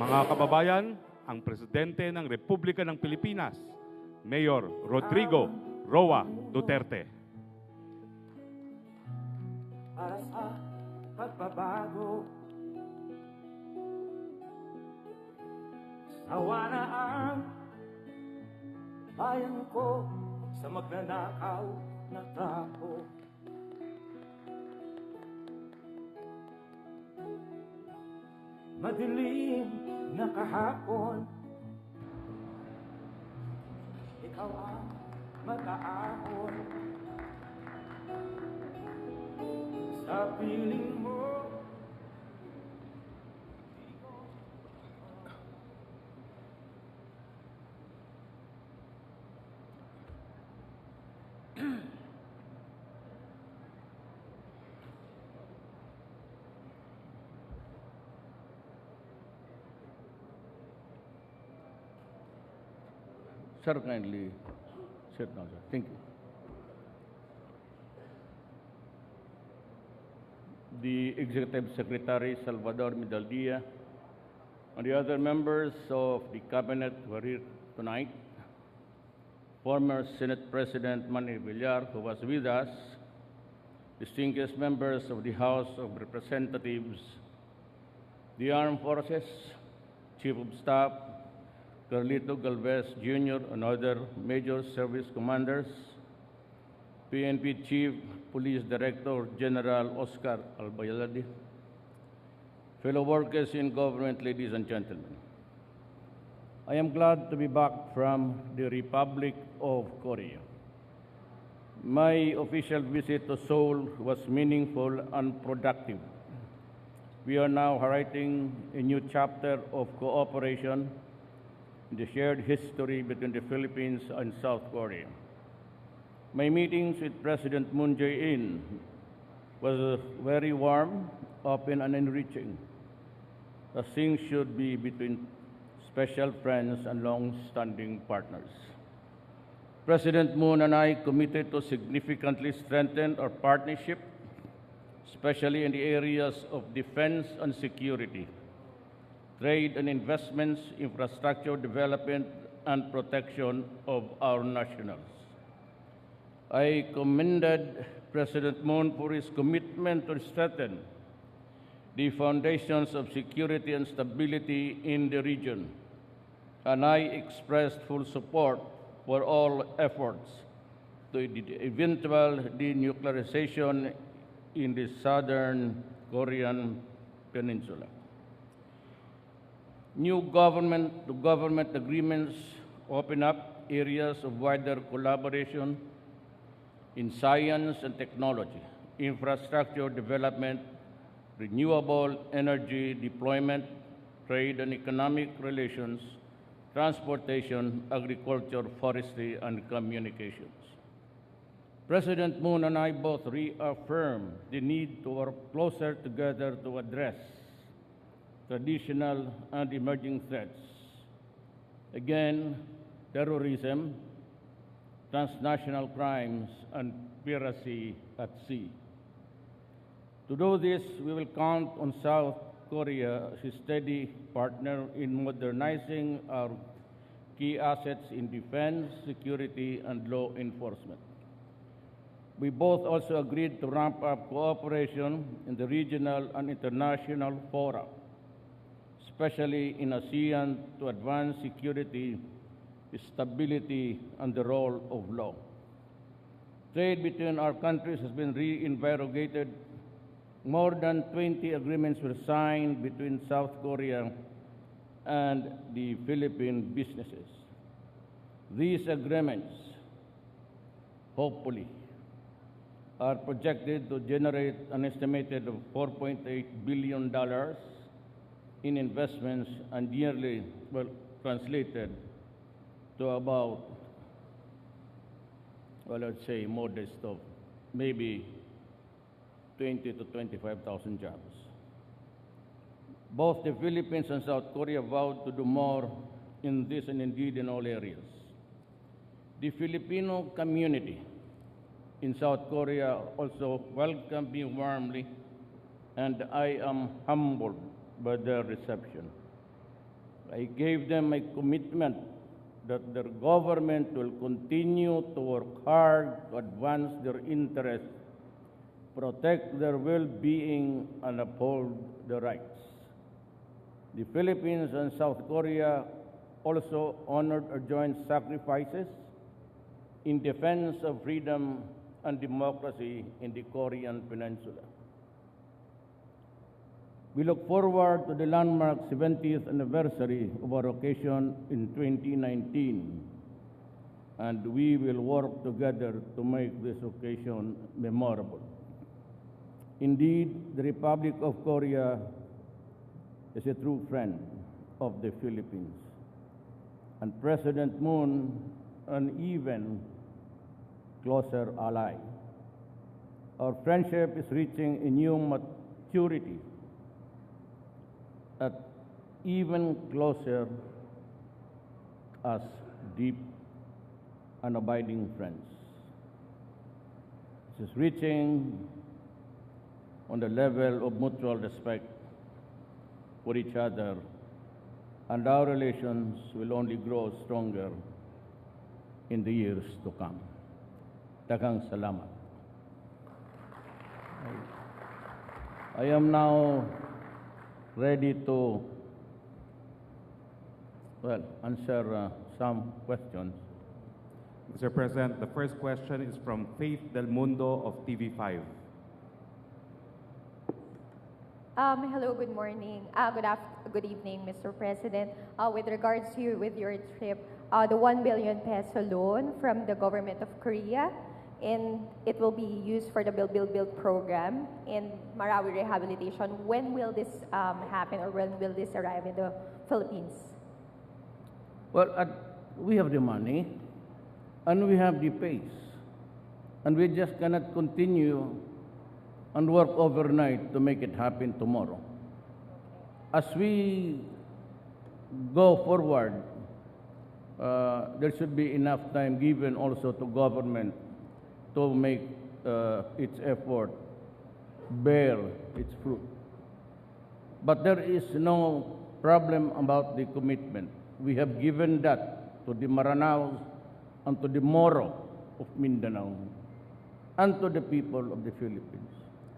Mga kababayan, ang Presidente ng Republika ng Pilipinas, Mayor Rodrigo Roa Duterte. Para sa pagbabago, sawa na ang bayan ko sa magnanakaw na tao. Madilim na kahapon, ikaw ang mag-aahon sa piling mo. Sir, kindly sit down, sir. Thank you. The Executive Secretary, Salvador Medaldia, and the other members of the Cabinet who are here tonight, former Senate President Manny Villar, who was with us, distinguished members of the House of Representatives, the Armed Forces, Chief of Staff, Carlito Galvez Jr. and other major service commanders, PNP Chief Police Director General Oscar Albayalade, fellow workers in government, ladies and gentlemen. I am glad to be back from the Republic of Korea. My official visit to Seoul was meaningful and productive. We are now writing a new chapter of cooperation in the shared history between the Philippines and South Korea. My meetings with President Moon Jae-in was very warm, open, and enriching, as things should be between special friends and long-standing partners. President Moon and I committed to significantly strengthen our partnership, especially in the areas of defense and security, trade and investments, infrastructure development, and protection of our nationals. I commended President Moon for his commitment to strengthen the foundations of security and stability in the region, and I expressed full support for all efforts to the eventual denuclearization in the southern Korean peninsula. New government-to-government agreements open up areas of wider collaboration in science and technology, infrastructure development, renewable energy deployment, trade and economic relations, transportation, agriculture, forestry, and communications. President Moon and I both reaffirmed the need to work closer together to address traditional and emerging threats. Again, terrorism, transnational crimes, and piracy at sea. To do this, we will count on South Korea as a steady partner in modernizing our key assets in defense, security, and law enforcement. We both also agreed to ramp up cooperation in the regional and international fora, especially in ASEAN, to advance security, stability, and the role of law. Trade between our countries has been reinvigorated. More than 20 agreements were signed between South Korea and the Philippine businesses. These agreements, hopefully, are projected to generate an estimated of $4.8 billion in investments and yearly, well, translated to about, well, let's say modest of maybe 20 to 25,000 jobs. Both the Philippines and South Korea vowed to do more in this and indeed in all areas. The Filipino community in South Korea also welcomed me warmly, and I am humbled by their reception. I gave them a commitment that their government will continue to work hard to advance their interests, protect their well-being, and uphold their rights. The Philippines and South Korea also honored our joint sacrifices in defense of freedom and democracy in the Korean Peninsula. We look forward to the landmark 70th anniversary of our occasion in 2019, and we will work together to make this occasion memorable. Indeed, the Republic of Korea is a true friend of the Philippines, and President Moon an even closer ally. Our friendship is reaching a new maturity at even closer as deep and abiding friends. It is reaching on the level of mutual respect for each other, and our relations will only grow stronger in the years to come. Daghang salamat. I am now ready to, answer some questions. Mr. President, the first question is from Faith Del Mundo of TV5. Hello, good morning. Good evening, Mr. President. With regards to your trip, the 1 billion peso loan from the government of Korea, and it will be used for the Build program in Marawi rehabilitation. When will this happen, or when will this arrive in the Philippines? Well, we have the money, and we have the pace, and we just cannot continue and work overnight to make it happen tomorrow. As we go forward, there should be enough time given also to government to make its effort bear its fruit. But there is no problem about the commitment. We have given that to the Maranaos and to the Moro of Mindanao and to the people of the Philippines.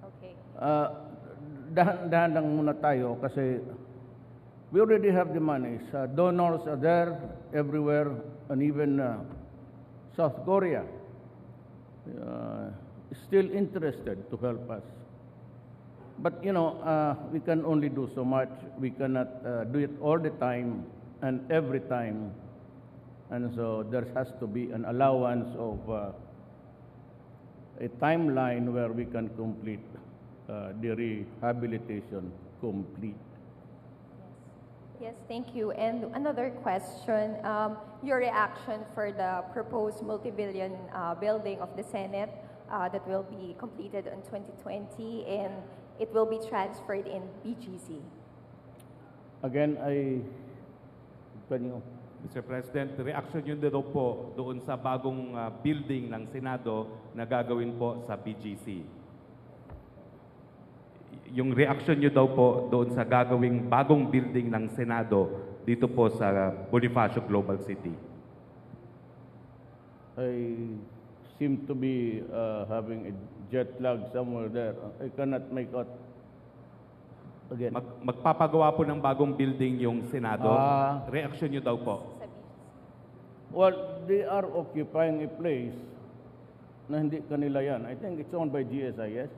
Okay. Dahan-dahan lang muna tayo kasi we already have the money. Donors are there everywhere, and even South Korea is still interested to help us. But, we can only do so much. We cannot do it all the time and every time. And so there has to be an allowance of a timeline where we can complete the rehabilitation complete. Yes, thank you. And another question, your reaction for the proposed multi-billion building of the Senate that will be completed in 2020, and it will be transferred in BGC. Again, can you? Mr. President, reaction nyo daw po doon sa bagong building ng Senado na gagawin po sa BGC. Yung reaction nyo daw po doon sa gagawing bagong building ng Senado dito po sa Bonifacio Global City. I seem to be having a jet lag somewhere there. I cannot make out again. Magpapagawa po ng bagong building yung Senado. Reaction nyo daw po. Sa BGC. Well, they are occupying a place na hindi kanila yan. I think it's owned by GSIS,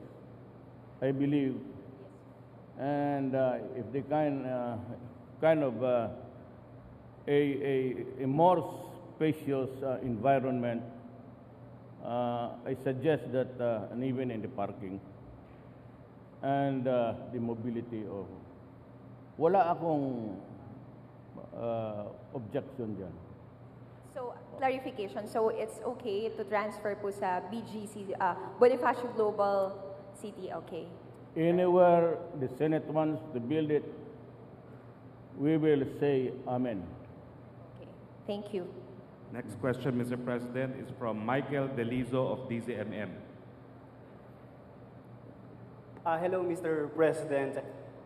I believe. And if they kind of a more spacious environment, I suggest that, and even in the parking and the mobility of, wala akong objection dyan. So, clarification. So, it's okay to transfer po sa BGC, Bonifacio Global City, okay? Anywhere the Senate wants to build it, we will say Amen. Okay. Thank you. Next question, Mr. President, is from Michael Delizo of DZMM. Hello, Mr. President.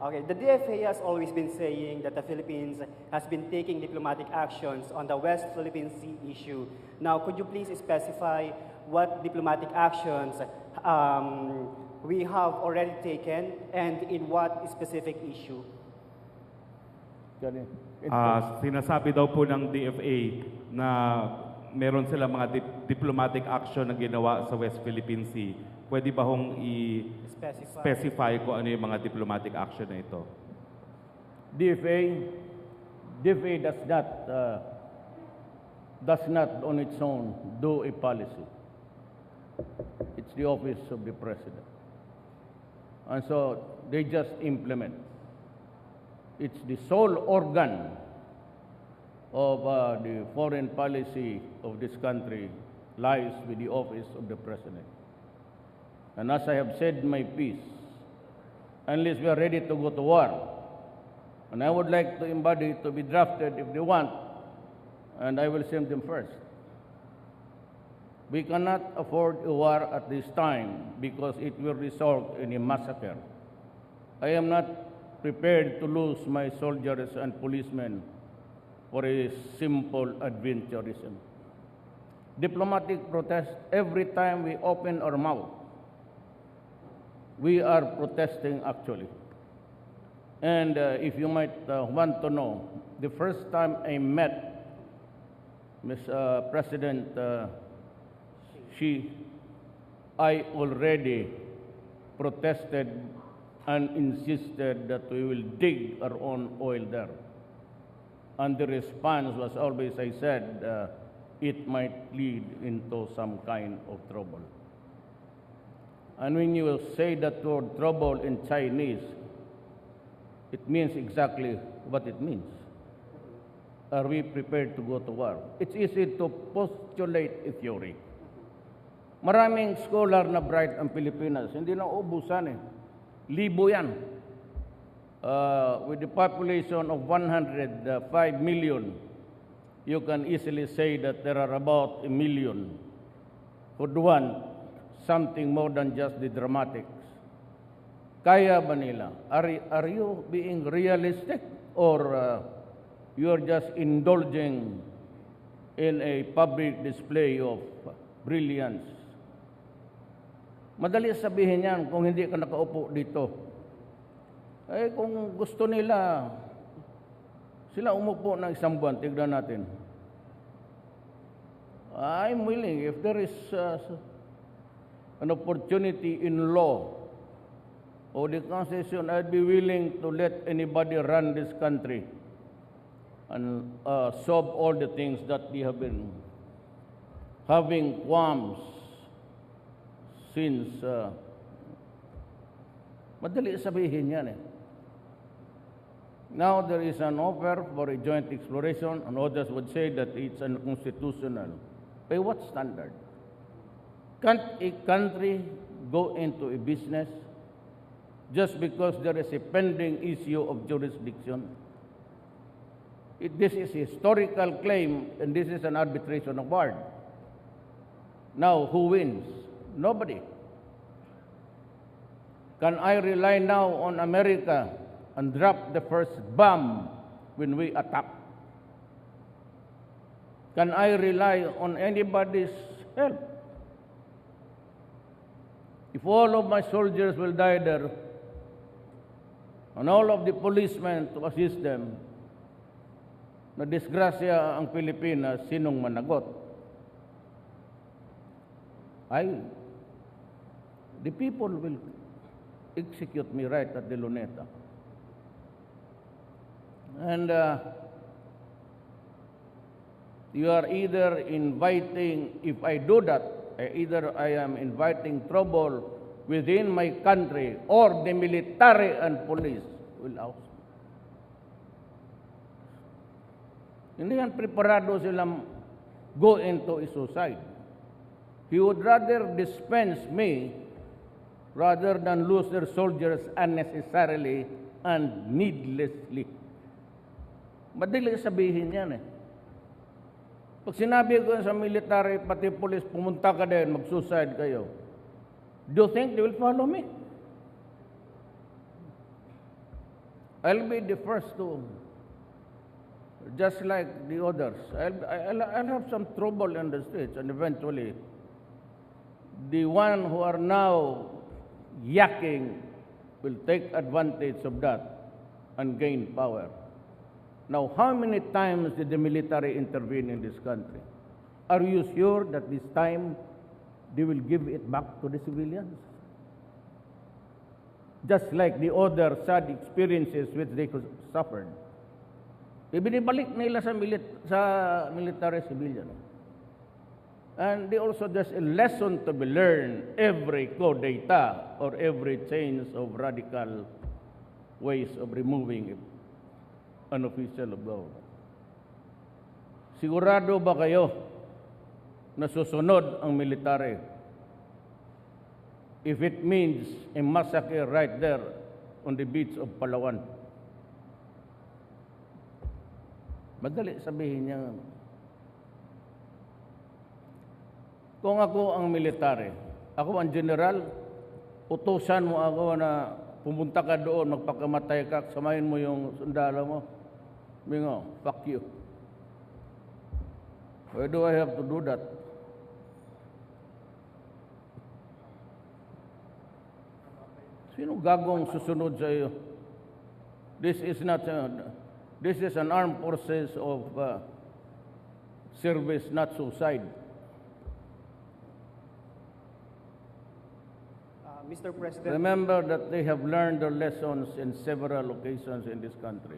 Okay, the DFA has always been saying that the Philippines has been taking diplomatic actions on the West Philippine Sea issue. Now, could you please specify what diplomatic actions we have already taken and in what specific issue? Sinasabi daw po ng DFA na meron sila mga diplomatic action na ginawa sa West Philippine Sea. Pwede ba hong i-specify kung ano yung mga diplomatic action na ito? DFA does not on its own do a policy. It's the office of the president. And so they just implement. It's the sole organ of the foreign policy of this country lies with the office of the president. And as I have said my piece, unless we are ready to go to war, and I would like to embody to be drafted if they want, and I will send them first. We cannot afford a war at this time because it will result in a massacre. I am not prepared to lose my soldiers and policemen for a simple adventurism. Diplomatic protest, every time we open our mouth, we are protesting actually. And if you might want to know, the first time I met Ms. President Xi, I already protested and insisted that we will dig our own oil there. And the response was always, I said, it might lead into some kind of trouble. And when you say that word trouble in Chinese, it means exactly what it means. Are we prepared to go to war? It's easy to postulate a theory. Maraming scholar na bright ang Pilipinas. Hindi na ubusan eh. Libo yan. With the population of 105 million, you can easily say that there are about 1 million who want something more than just the dramatics. Kaya ba nila? Are you being realistic or you are just indulging in a public display of brilliance? Madali sabihin yan kung hindi ka nakaupo dito. Eh kung gusto nila, sila umupo ng isang buwan, tignan natin. I'm willing, if there is an opportunity in law or the Constitution, I'd be willing to let anybody run this country and solve all the things that they have been having qualms since. Madali sabihin yan eh. Now there is an offer for a joint exploration, and others would say that it's unconstitutional. By what standard? Can't a country go into a business just because there is a pending issue of jurisdiction? This is a historical claim, and this is an arbitration award. Now, who wins? Nobody. Can I rely now on America and drop the first bomb when we attack? Can I rely on anybody's help? If all of my soldiers will die there, and all of the policemen to assist them, na disgrasya ang Pilipinas, sinong managot? The people will execute me right at the Luneta. And you are either inviting, if I do that, either I am inviting trouble within my country or the military and police will oust me. Hindi yan preparado silang go into a suicide. He would rather dispense me rather than lose their soldiers unnecessarily and needlessly. Madali sabihin yan eh. Pag sinabi ko sa military, pati police, pumunta ka din, mag-suicide kayo. Do you think they will follow me? I'll be the first to, just like the others. I'll have some trouble in the streets, and eventually, the one who are now yakking will take advantage of that and gain power. Now, how many times did the military intervene in this country? Are you sure that this time they will give it back to the civilians? Just like the other sad experiences which they suffered. Ibinibalik nila sa military civilian. And they also, there's a lesson to be learned every co-data or every change of radical ways of removing an official of government. Sigurado ba kayo na susunod ang military if it means a massacre right there on the beach of Palawan? Madali sabihin niya. Kung ako ang military, ako ang general, utusan mo ako na pumunta ka doon, magpakamatay ka, samayin mo yung sundalo mo. Bingo, fuck you. Why do I have to do that? Sino gagong susunod sa iyo? This is not, this is an armed forces of service, not suicide. Mr. President. Remember that they have learned their lessons in several occasions in this country.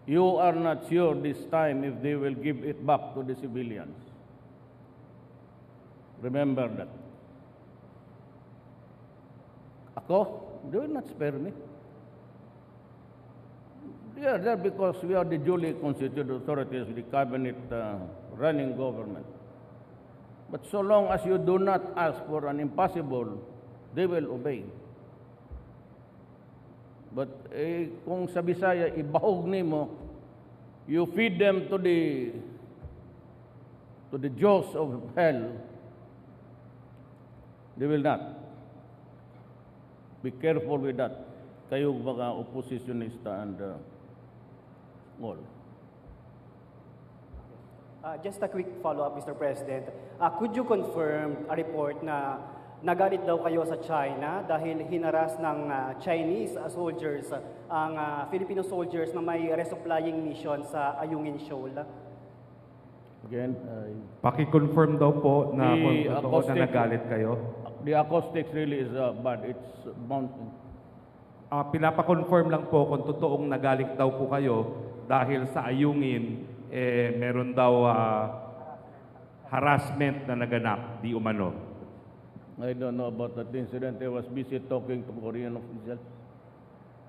You are not sure this time if they will give it back to the civilians. Remember that. Ako, they will not spare me. They are there because we are the duly constituted authorities, the cabinet running government. But so long as you do not ask for an impossible, they will obey. But kung sa Bisaya, ibahog nimo, you feed them to the jaws of hell, they will not. Be careful with that. Kayo mga oppositionista and all. Just a quick follow-up, Mr. President. Could you confirm a report na nagalit daw kayo sa China dahil hinaras ng Chinese soldiers ang Filipino soldiers na may resupplying mission sa Ayungin Shoal? Again, Paki-confirm daw po na kung The totoo na acoustic- nagalit kayo. the acoustics really is bad. It's mounting. Pinapa-confirm lang po kung totoong nagalit daw po kayo dahil sa Ayungin, meron daw harassment na naganap, di umano. I don't know about that incident. I was busy talking to Korean officials.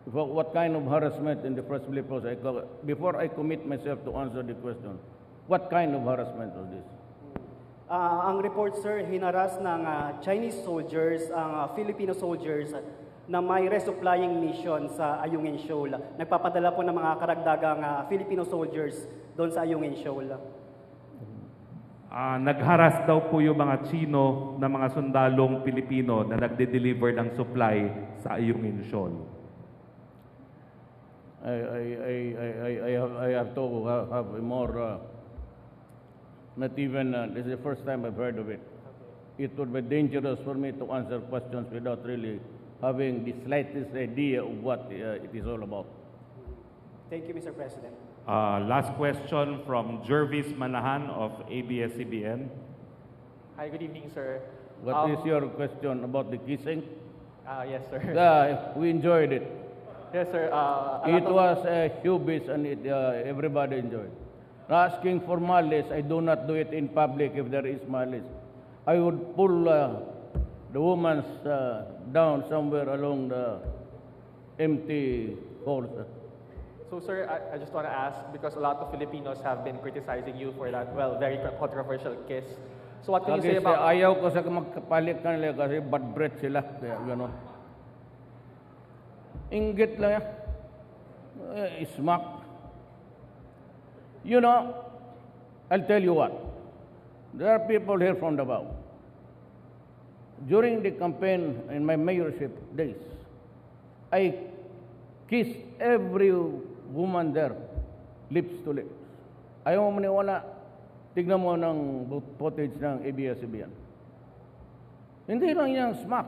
What kind of harassment in the first place? Before I commit myself to answer the question, what kind of harassment was this? Ang report, sir, hinaras ng Chinese soldiers ang Filipino soldiers na may resupplying mission sa Ayungin Shoal. Nagpapadala po ng mga karagdagang Filipino soldiers doon sa Ayungin Shoal. Nagharas daw po yung mga Chino na mga sundalong Pilipino na nagde-deliver ng supply sa Ayungin Shoal. I have to have a more, not even, this is the first time I've heard of it. It would be dangerous for me to answer questions without really having the slightest idea of what it is all about. Thank you, Mr. President. Last question from Jervis Manahan of ABS-CBN. Hi, good evening, sir. What is your question about the kissing? Yes, sir. We enjoyed it. Yes, sir. It was a hubris and everybody enjoyed. Asking for malice, I do not do it in public if there is malice. I would pull the woman's down somewhere along the empty halls. So, sir, I just want to ask, because a lot of Filipinos have been criticizing you for that, well, very controversial kiss. So what can you say about... Ayaw ko sa magkapalit kanila kasi bad breath sila. Kaya gano'n. Inggit lang yan. Smack. You know, I'll tell you what. There are people here from Davao. During the campaign in my mayorship days, I kissed every woman there, lips to lips. Ayaw mo maniwala, tignan mo ng footage ng ABS-CBN. Hindi lang yung smack.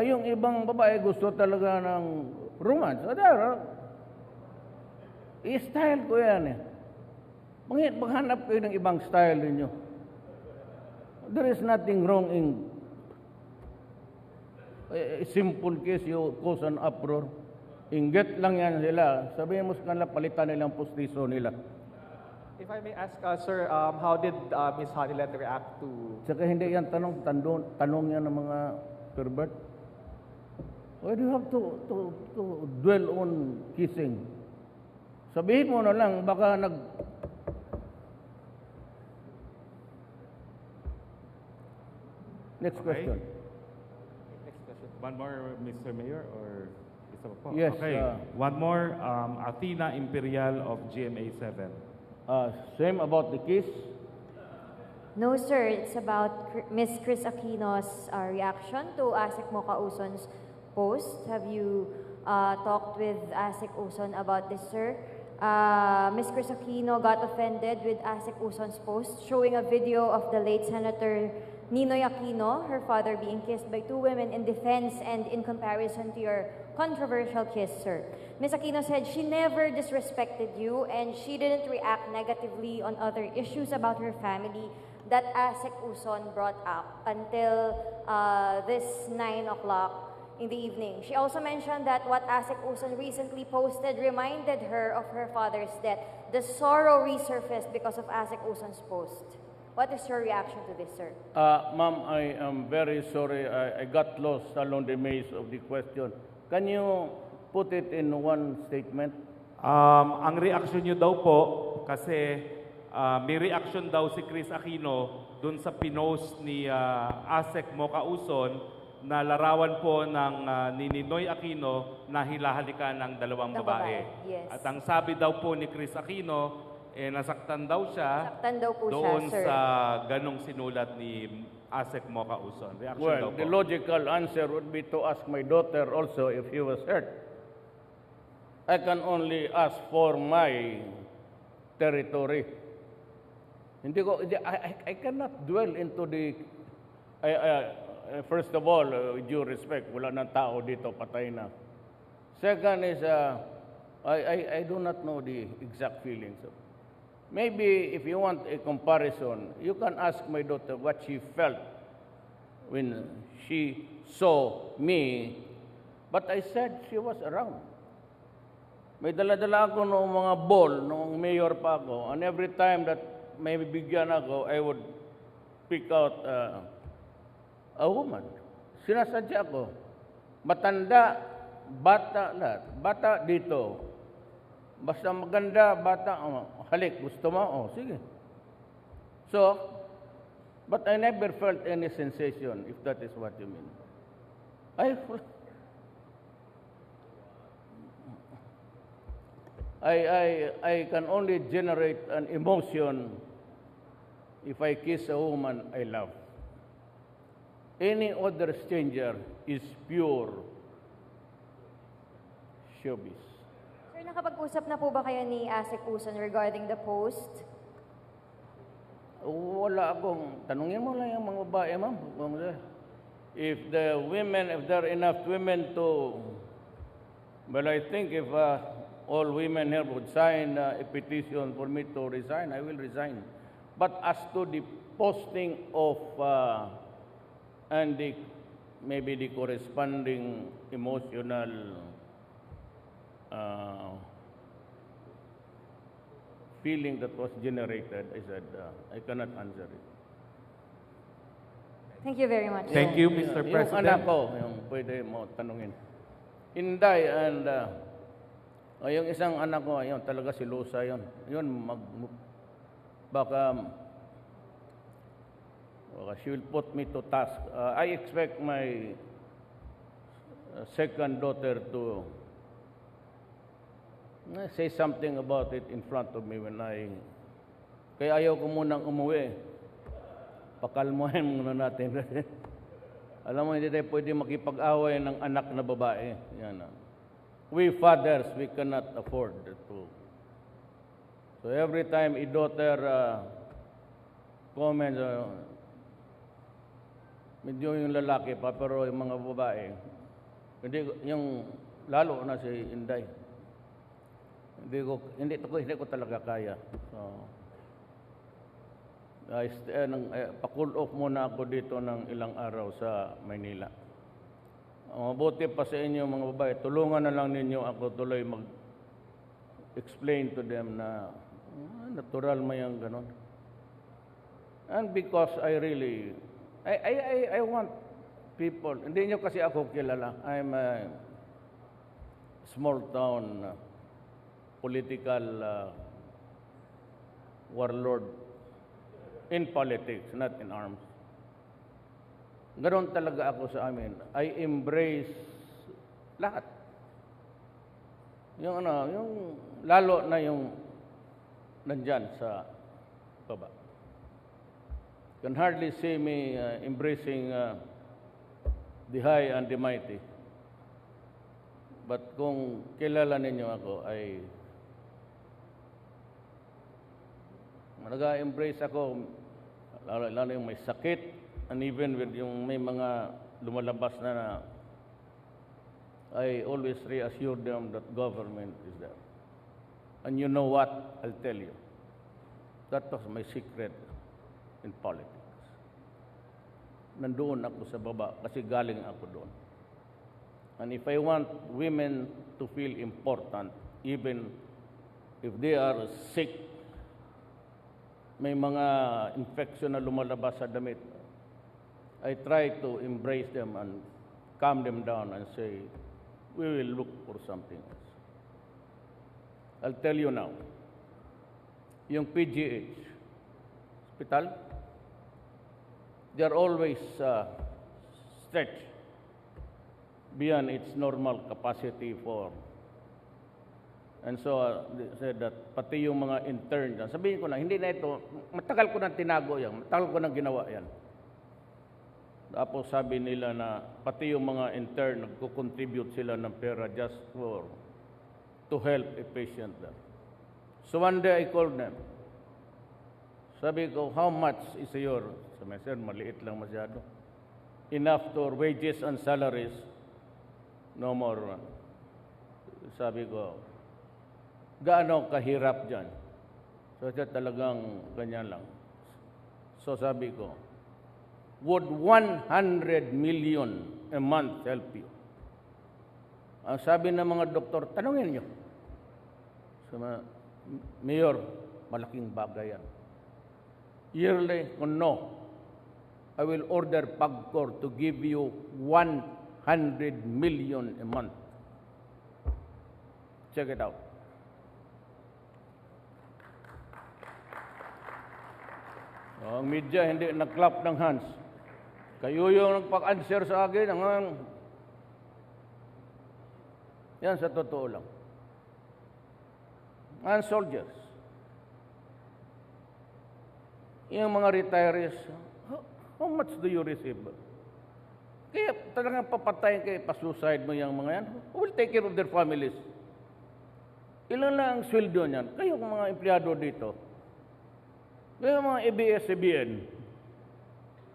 Yung ibang babae gusto talaga ng romance. I-style ko yan eh. Maghanap kayo ng ibang style ninyo. There is nothing wrong in a simple case you cause an uproar. Inggit lang yan sila. Sabihin mo sa kanila, palitan nilang pustiso nila. If I may ask, sir, how did Ms. Honeyland react to... Saka hindi yan tanong yan ng mga pervert. Why do you have to dwell on kissing? Sabihin mo na lang, baka Next Okay. question. Next question. One more, Mr. Mayor, or isa pa po? Yes, Okay. One more, Athena Imperial of GMA 7. Same about the kiss. No, sir. It's about Ms. Chris Aquino's reaction to Asik Mocauson's post. Have you talked with Asik Uson about this, sir? Ms. Chris Aquino got offended with Asik Uson's post, showing a video of the late Senator Ninoy Aquino, her father, being kissed by two women in defense and in comparison to your controversial kiss, sir. Ms. Aquino said she never disrespected you and she didn't react negatively on other issues about her family that Asik Uson brought up until this 9 o'clock in the evening. She also mentioned that what Asik Uson recently posted reminded her of her father's death. The sorrow resurfaced because of Asik Uson's post. What is your reaction to this, sir? Ma'am, I am very sorry. I got lost along the maze of the question. Can you put it in one statement? Ang reaction nyo daw po, kasi may reaction daw si Chris Aquino dun sa pinost ni Asek Mocauson na larawan po ng ni Ninoy Aquino na hilahalikan ng dalawang Ng babae. babae, yes. At ang sabi daw po ni Chris Aquino, nasaktan daw siya Nasaktan daw po siya, doon sir. sa ganong sinulat ni Asek Mocauson. Reaction daw Well, po. the logical answer would be to ask my daughter also if he was hurt. I can only ask for my territory. I cannot dwell into the... first of all, with due respect, wala nang tao dito, patay na. Second is, I do not know the exact feelings. Maybe if you want a comparison, you can ask my daughter what she felt when she saw me. But I said she was around. May dala-dala ako noong mga ball, noong mayor pa ako. And every time that may bigyan ako, I would pick out a woman. Sinasadya ko. Matanda, bata lahat. Bata dito. Basta maganda, bata, halik, gusto mo? Oh, sige. So, but I never felt any sensation, if that is what you mean. I can only generate an emotion if I kiss a woman I love. Any other stranger is pure showbiz. Sir, nakapag-usap na po ba kayo ni Asik Uson regarding the post? Wala akong, tanungin mo lang yung mga babae, ma'am. If there are enough women to, well, I think if all women here would sign a petition for me to resign, I will resign. But as to the posting of, and maybe the corresponding emotional feeling that was generated, I said, I cannot answer it. Thank you very much. Thank you, Mr. Yung President. anak ko, yung pwede mo tanungin. Inday and yung isang anak ko, yun talaga si Lusa yun. Yun, baka she will put me to task. I expect my second daughter to say something about it in front of me when I Kaya ayaw ko munang umuwi. Pakalmuhin muna natin. Alam mo, hindi tayo pwede makipag-away ng anak na babae. Yan. We fathers, we cannot afford to. So every time a daughter comments, medyo yung lalaki pa, pero yung mga babae, yung lalo na si Inday. Hindi ko talaga kaya. So, pa-cool off muna ako dito ng ilang araw sa Maynila. Mabuti pa sa inyo mga babae, tulungan na lang ninyo ako tuloy mag-explain to them na natural mo yung ganon. And because I really, I want people, hindi nyo kasi ako kilala. I'm a small town political warlord in politics, not in arms. Ganon talaga ako sa amin. I embrace lahat. Yung lalo na yung nandyan sa baba. You can hardly see me embracing the high and the mighty. But kung kilala ninyo ako, ay nag-embrace ako, lalo yung may sakit, and even with yung may mga lumalabas na I always reassure them that government is there. And you know what? I'll tell you. That was my secret in politics. Nandoon ako sa baba kasi galing ako doon. And if I want women to feel important, even if they are sick, may mga infection na lumalabas sa damit, I try to embrace them and calm them down and say, we will look for something else. I'll tell you now, yung PGH, hospital, they're always stretched beyond its normal capacity for. And so, they said that pati yung mga intern dyan, sabihin ko na, hindi na ito, matagal ko nang tinago yan, matagal ko nang ginawa yan. Tapos sabi nila na pati yung mga intern, nagko-contribute sila ng pera just to help a patient there. So one day I called them. Sabi ko, how much is your, sabi, sir, maliit lang masyado. Enough to wages and salaries, no more. Sabi ko, gaano kahirap dyan? So talagang ganyan lang. So sabi ko, would 100 million a month help you? Ang sabi ng mga doktor, tanungin nyo. So, Mayor, malaking bagay yan. Yearly, kung no, I will order PAGCOR to give you 100 million a month. Check it out. Ang media hindi nag-clap ng hands. Kayo yung nagpag-answer sa akin. Yan sa totoo lang. And soldiers. Yung mga retirees, how much do you receive? Kaya talagang papatayin kayo, pa-suicide mo yung mga yan. Who will take care of their families? Ilan lang ang sweldo niyan? Kayo mga empleyado dito. Kayo mga ABS-CBN.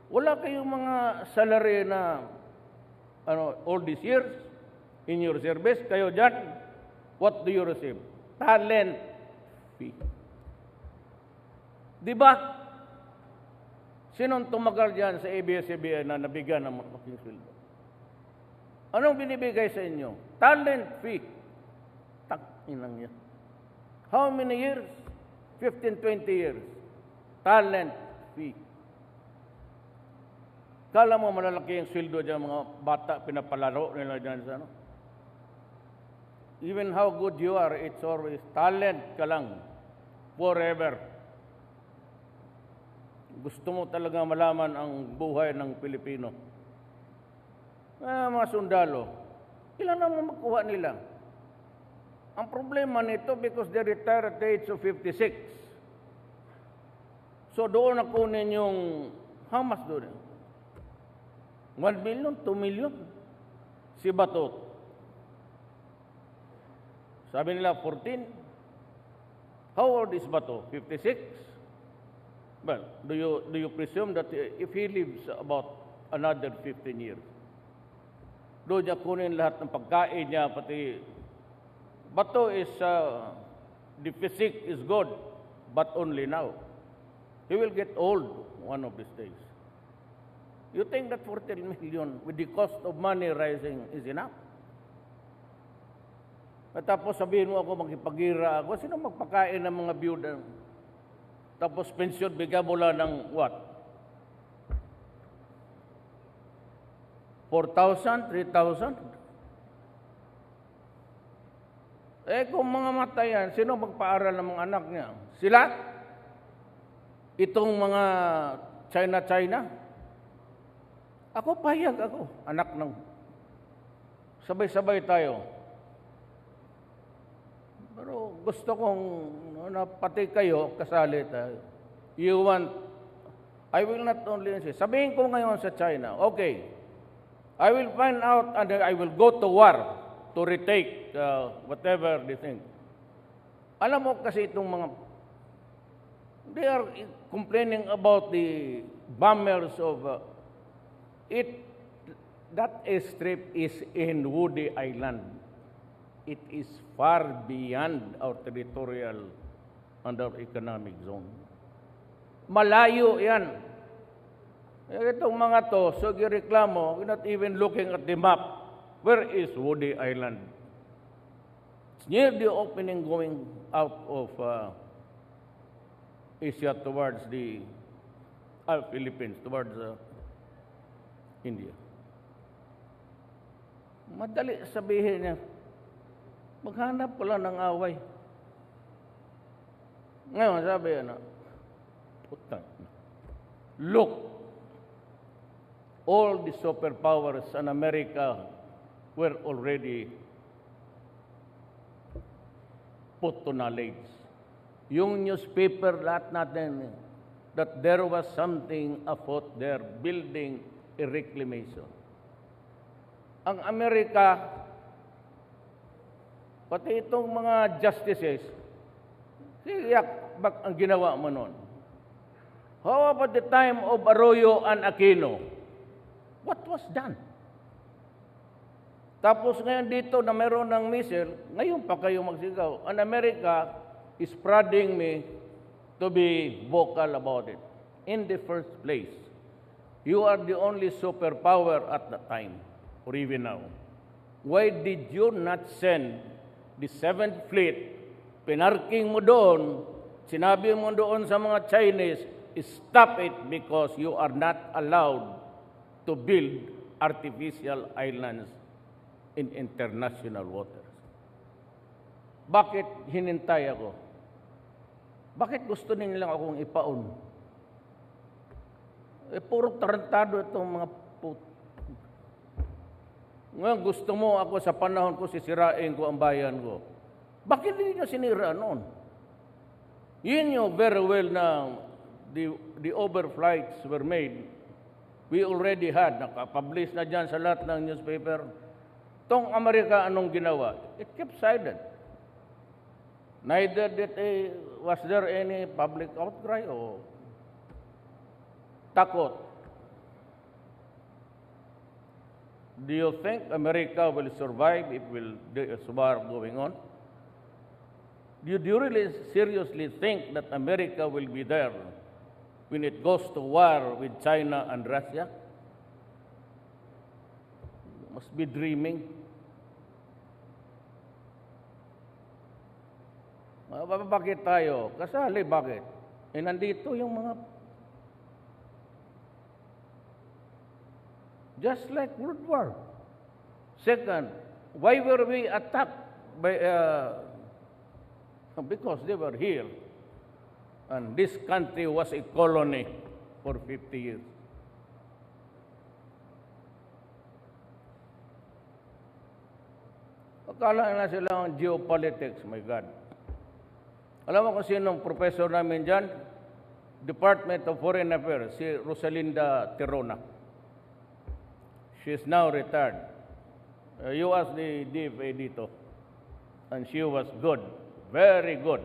Wala kayong mga salary na all these years in your service. Kayo dyan, what do you receive? Talent fee. Di ba? Sinong tumagal dyan sa ABS-CBN na nabigyan ng malaking sweldo? Anong binibigay sa inyo? Talent fee. Tak-inang yan. How many years? 15, 20 years. Talent fee. Kala mo malalaki yung sweldo dyan, mga bata, pinapalaro nila dyan sa ano? Even how good you are, it's always talent ka lang. Forever. Gusto mo talaga malaman ang buhay ng Pilipino. Mga sundalo, ilan naman makuha nila? Ang problema nito, because they retire at the age of 56. So doon nakunin yung, how much doon? 1 million, 2 million? Si Bato. Sabi nila 14. How old is Bato? 56? Well, do you presume that if he lives about another 15 years, doon niya kunin lahat ng pagkain niya, pati Bato is, the physique is good, but only now. He will get old one of these days. You think that 14 million with the cost of money rising is enough? At tapos sabihin mo ako, magkipagira ako, sino magpakain ng mga byuda? Tapos pensyon, bigyan mo lang ng what? 4,000, 3,000? Eh kung mga matayan, sino magpaaral ng mga anak niya? Sila? Itong mga China. Ako payag ako, anak ng sabay-sabay tayo. Pero gusto kong pati kayo, kasali tayo. You want, I will not only say, sabihin ko ngayon sa China, okay, I will find out and I will go to war to retake whatever they think. Alam mo kasi itong mga, they are complaining about the bombers of, that strip is in Woody Island. It is far beyond our territorial and our economic zone. Malayo yan. Itong mga to, so gireklamo, we're not even looking at the map. Where is Woody Island? It's near the opening going out of Asia towards the Philippines, towards India. Madali sabihin niya, maghanap pala ng away. Ngayon, sabi niya, look, all the superpowers in America were already put to knowledge. Yung newspaper, lahat natin, that there was something afoot there, building a reclamation. Ang Amerika, pati itong mga justices, siyak bak ang ginawa mo nun. How about the time of Arroyo and Aquino? What was done? Tapos ngayon dito na meron ng missile, ngayon pa kayo magsigaw. An America is prodding me to be vocal about it. In the first place, you are the only superpower at that time, or even now. Why did you not send the 7th Fleet, pinarking mo doon, sinabi mo doon sa mga Chinese, stop it because you are not allowed to build artificial islands in international waters. Bakit hinintay ako? Bakit gusto nilang akong ipaon? Eh, puro tarantado itong mga Ngayon gusto mo ako sa panahon ko sisirain ko ang bayan ko. Bakit hindi nyo sinira noon? Yun nyo very well na the overflights were made. We already had, nakapublish na dyan sa lahat ng newspaper. Tong Amerika, anong ginawa? It kept silent. Neither was there any public outcry o takot. Do you think America will survive if there is war going on? Do you really seriously think that America will be there when it goes to war with China and Russia? You must be dreaming. Bakit tayo? Kasali, bakit? Eh, nandito yung mga... Just like World War. Second, why were we attacked by... because they were here. And this country was a colony for 50 years. Akala na sila ang geopolitics, my God. Alam mo kung sinong professor namin dyan? Department of Foreign Affairs, si Rosalinda Tirona. She is now retired. You asked the DFA dito, and she was good, very good,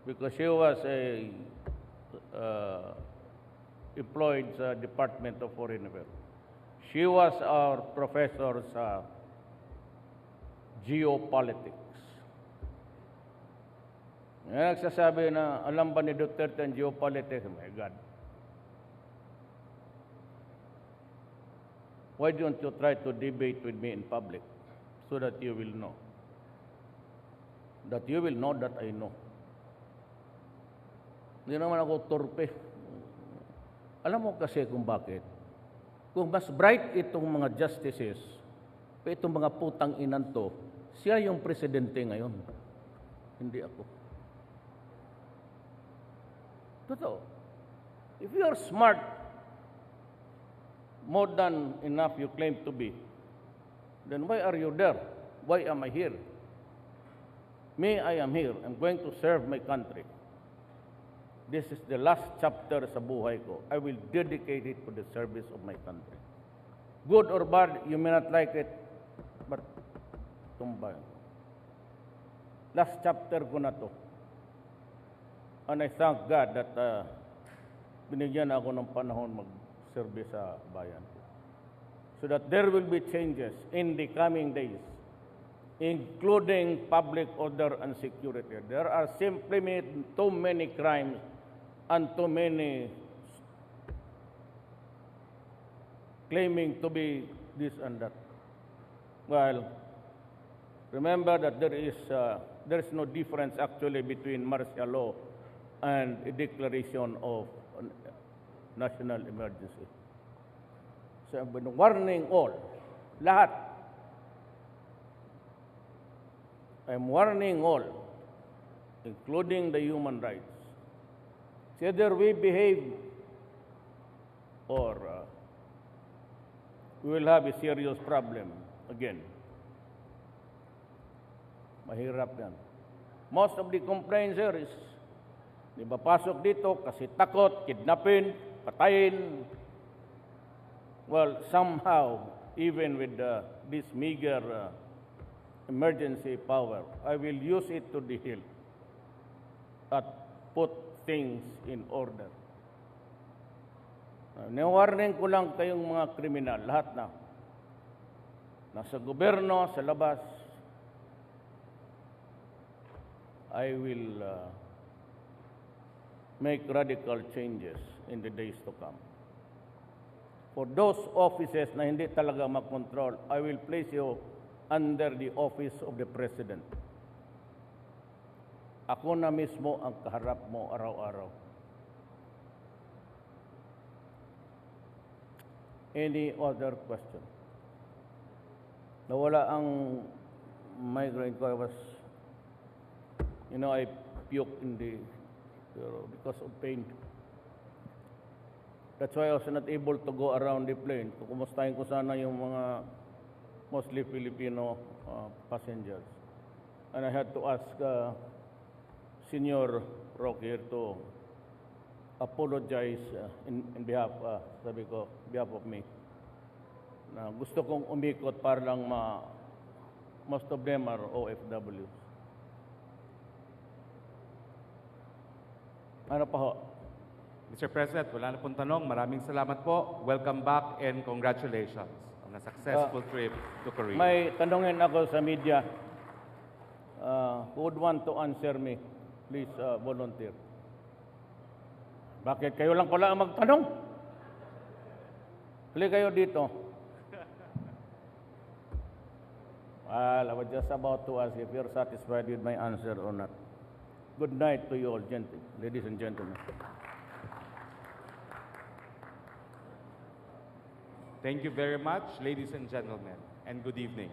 because she was employed sa Department of Foreign Affairs. She was our professor sa geopolitics. Yan nagsasabi na alam ba ni Duterte ang geopolitics? Oh my God. Why don't you try to debate with me in public so that you will know? That you will know that I know. Hindi naman ako torpe. Alam mo kasi kung bakit? Kung mas bright itong mga justices, itong mga putang inan to, siya yung presidente ngayon. Hindi ako. Totoo. If you are smart, more than enough you claim to be, then why are you there? Why am I here? Me, I am here. I'm going to serve my country. This is the last chapter sa buhay ko. I will dedicate it to the service of my country. Good or bad, you may not like it, but tumbay. Last chapter ko na to. And I thank God that binigyan ako ng panahon mag-serve sa bayan. So that there will be changes in the coming days, including public order and security. There are simply too many crimes and too many claiming to be this and that. Well, remember that there is no difference actually between martial law and a declaration of national emergency. So I'm warning all, lahat. I'm warning all, including the human rights. Either we behave or we will have a serious problem again. Mahirap yan. Most of the complaints here is, di ba pasok dito kasi takot, kidnapin, patayin. Well, somehow, even with this meager emergency power, I will use it to the hilt at put things in order. Ni-warning ko lang kayong mga kriminal, lahat na. Nasa gobyerno, sa labas, I will make radical changes in the days to come. For those offices na hindi talaga makontrol, I will place you under the office of the President. Ako na mismo ang kaharap mo araw-araw. Any other question? Nawala ang migraine ko. I was, I puked in because of pain. That's why I was not able to go around the plane. Kumustahin ko sana yung mga mostly Filipino passengers. And I had to ask Senior Rocky to apologize in behalf, sabi ko, behalf of me. Na gusto kong umikot para lang most of them are OFWs. Ano pa ho? Mr. President, wala na pong tanong. Maraming salamat po. Welcome back and congratulations on a successful trip to Korea. May tanongin ako sa media. Who would want to answer me? Please volunteer. Bakit kayo lang pala ang magtanong? Huli kayo dito. Well, I was just about to ask if you're satisfied with my answer or not. Good night to you all, ladies and gentlemen. Thank you very much, ladies and gentlemen, and good evening.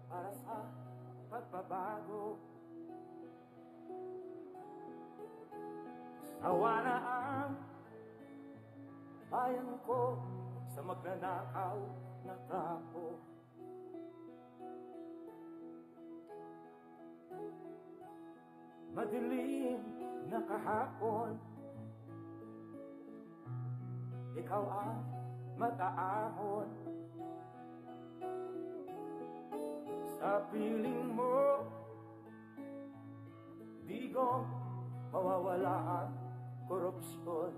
Para sa pagbabago, sawa na ang bayan ko sa magnanakaw na tao. Madilim na kahapon, ikaw ang mag-aahon. Sa piling mo, di ko mawawala ang korupsyon.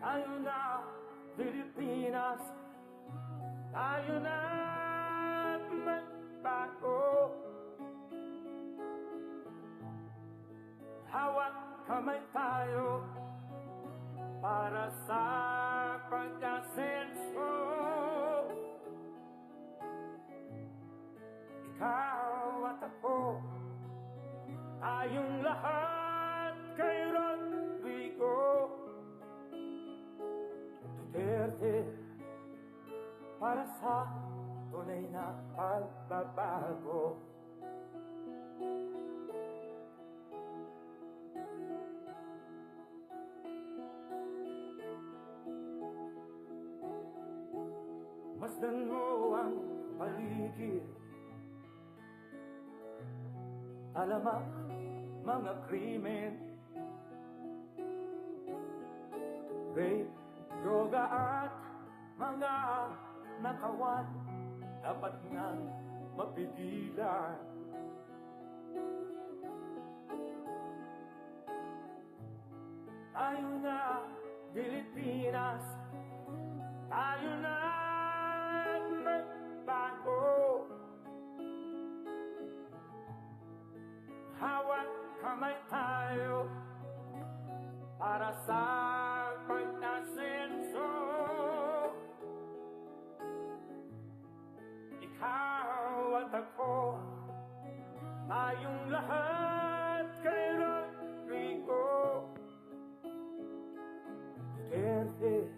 Tayo na, Pilipinas, tayo na magbago. Hawak kamay tayo para sa pag-asenso. Ikaw at ako, tayong lahat kay Rodrigo Duterte, para sa tunay na pagbabago. Masdan mo ang paligid, alamak mga krimen, rape, droga at mga nakawan, dapat nang mapigilan. Tayo na, Pilipinas, tayo na magbago. Hawak kamay tayo para sa pag-asenso. Ikaw at ako, tayong lahat kay Rodrigo Duterte,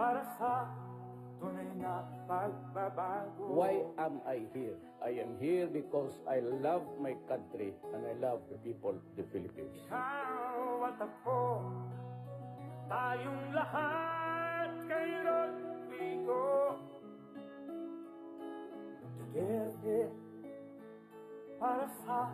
para sa tunay na pagbabago. Why am I here? I am here because I love my country and I love the people of the Philippines. Ikaw at ako, tayong lahat kay Rodrigo Duterte, para sa